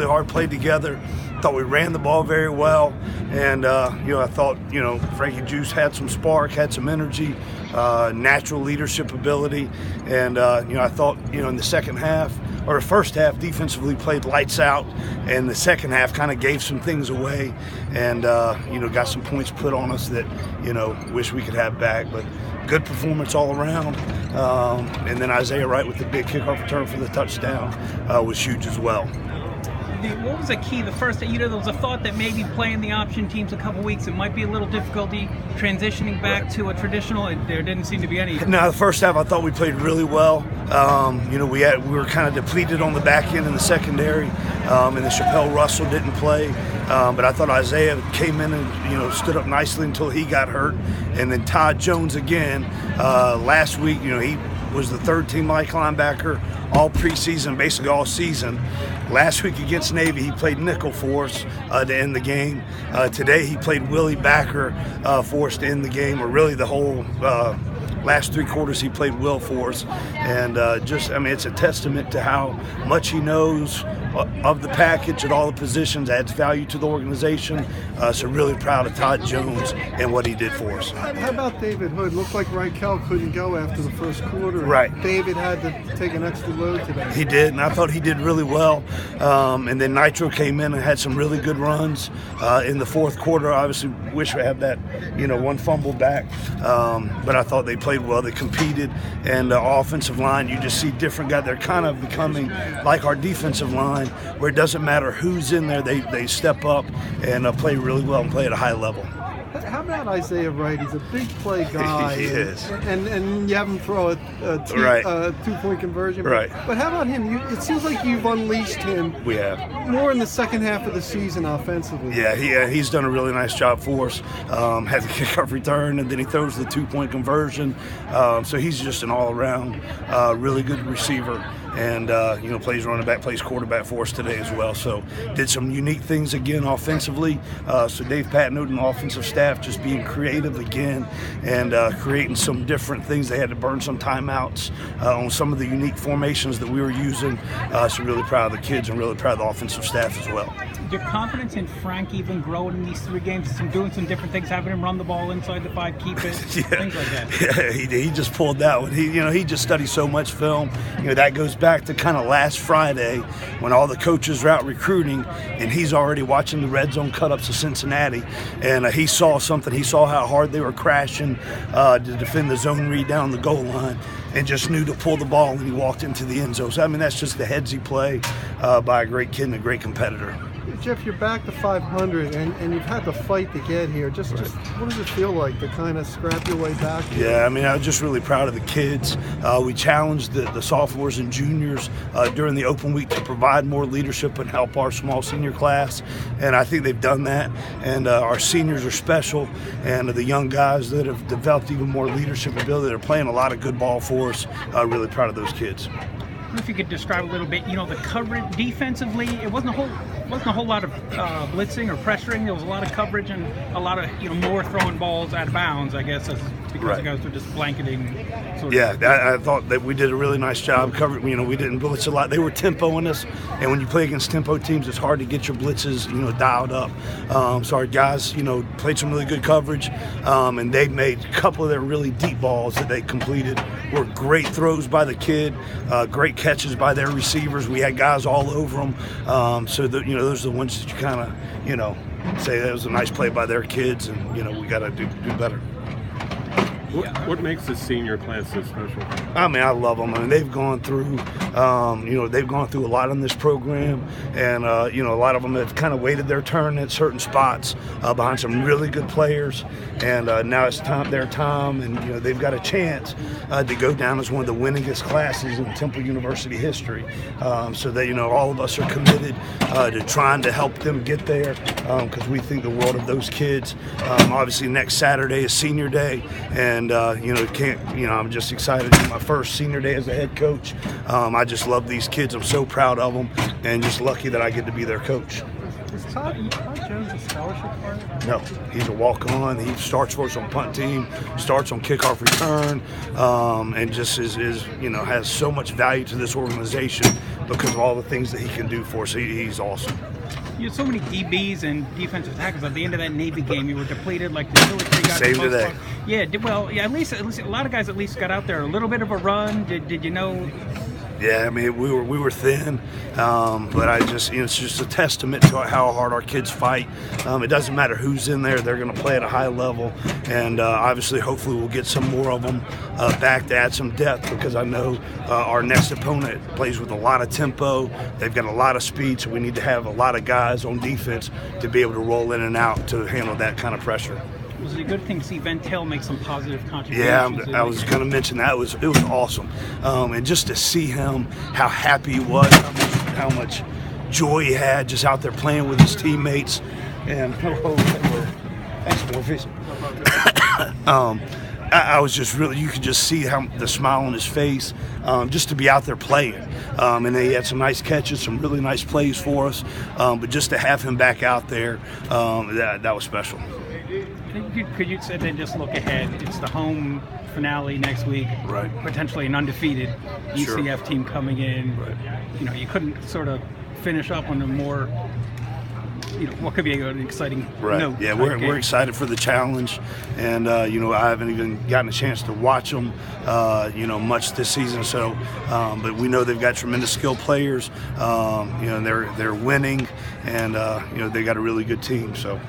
hard, played together. Thought we ran the ball very well, and I thought Frankie Juice had some spark, had some energy, natural leadership ability, and I thought in the second half or the first half defensively played lights out, and the second half kind of gave some things away, and got some points put on us that wish we could have back, but. Good performance all around, and then Isaiah Wright with the big kickoff return for the touchdown was huge as well. What was the key? The first, there was a thought that maybe playing the option teams a couple weeks, it might be a little difficulty transitioning back to a traditional. There didn't seem to be any. No, the first half I thought we played really well. We were kind of depleted on the back end in the secondary, and the Chappelle Russell didn't play. But I thought Isaiah came in and stood up nicely until he got hurt, and then Todd Jones again last week. He was the third-team Mike linebacker all preseason, basically all season. Last week against Navy, he played nickel for us to end the game. Today, he played Willie Backer for us to end the game, or really the whole last three quarters he played Will for us. And it's a testament to how much he knows of the package at all the positions, adds value to the organization. So really proud of Todd Jones and what he did for us. How about David Hood? Looked like Reichel couldn't go after the first quarter. Right. David had to take an extra load today. He did, and I thought he did really well. And then Nitro came in and had some really good runs in the fourth quarter. Obviously, wish we had that, one fumble back. But I thought they played well. They competed, and the offensive line, you just see different guys. They're kind of becoming like our defensive line, where it doesn't matter who's in there. They step up and play really well and play at a high level. How about Isaiah Wright? He's a big play guy. He is. And you have him throw a two-point conversion. Right. But how about him? It seems like you've unleashed him. We have. More in the second half of the season offensively. Yeah, he's done a really nice job for us. Had the kickoff return, and then he throws the two-point conversion. So he's just an all-around really good receiver. And, plays running back, plays quarterback for us today as well. So did some unique things again offensively. So Dave Patton and the offensive staff just being creative again and creating some different things. They had to burn some timeouts on some of the unique formations that we were using. So really proud of the kids and really proud of the offensive staff as well. Your confidence in Frank even growing in these 3 games, doing some different things, having him run the ball inside the 5, keep it, things like that. Yeah, he just pulled that one. He just studies so much film. That goes back to kind of last Friday when all the coaches are out recruiting, and he's already watching the red zone cut-ups of Cincinnati, and he saw something. He saw how hard they were crashing to defend the zone read down the goal line, and just knew to pull the ball when he walked into the end zone. So, that's just the headsy play by a great kid and a great competitor. Jeff, you're back to 500, and you've had to fight to get here. Just what does it feel like to kind of scrap your way back here? Yeah, I was just really proud of the kids. We challenged the sophomores and juniors during the open week to provide more leadership and help our small senior class, and I think they've done that. And our seniors are special, and the young guys that have developed even more leadership ability, they're playing a lot of good ball for us. Really proud of those kids. If you could describe a little bit, the coverage defensively, it wasn't a whole lot of blitzing or pressuring. There was a lot of coverage and a lot of more throwing balls out of bounds, I guess, because the guys were just blanketing. I thought that we did a really nice job covering. We didn't blitz a lot. They were tempoing us, and when you play against tempo teams, it's hard to get your blitzes dialed up. So our guys played some really good coverage, and they made a couple of their really deep balls that they completed. Were great throws by the kid, great catches by their receivers. We had guys all over them. So that those are the ones that you kind of say that was a nice play by their kids, and we got to do better. What makes the senior class so special? I love them. They've gone through, they've gone through a lot in this program, and a lot of them have kind of waited their turn at certain spots behind some really good players, and now it's their time, and they've got a chance to go down as one of the winningest classes in Temple University history. So that all of us are committed to trying to help them get there, because we think the world of those kids. Obviously, next Saturday is Senior Day, and I'm just excited to be my first senior day as a head coach. I just love these kids. I'm so proud of them, and just lucky that I get to be their coach. Is Todd Jones a scholarship player? No, he's a walk-on. He starts for us on punt team, starts on kickoff return, and just is has so much value to this organization because of all the things that he can do for us. He's awesome. You had so many DBs and defensive tackles. At the end of that Navy game, you were depleted. Like the military got Saved the most today. part. Yeah, at least a lot of guys at least got out there. A little bit of a run. Did you know? Yeah, I mean, we were thin, but it's just a testament to how hard our kids fight. It doesn't matter who's in there; they're going to play at a high level, and obviously, hopefully, we'll get some more of them back to add some depth, because I know our next opponent plays with a lot of tempo. They've got a lot of speed, so we need to have a lot of guys on defense to be able to roll in and out to handle that kind of pressure. It was a good thing to see Ventel make some positive contributions. Yeah, I was going to mention that. It was awesome, and just to see him, how happy he was, how much joy he had just out there playing with his teammates, and thanks for fishing. I was just really, you could just see how the smile on his face, just to be out there playing, and then he had some nice catches, some really nice plays for us, but just to have him back out there, that was special. Could you sit and just look ahead? It's the home finale next week. Right. Potentially an undefeated ECF team coming in. Right. You couldn't sort of finish up on a more, what could be an exciting note. Yeah, we're excited for the challenge, and I haven't even gotten a chance to watch them, much this season. So, but we know they've got tremendous skilled players. They're winning, and they got a really good team. So.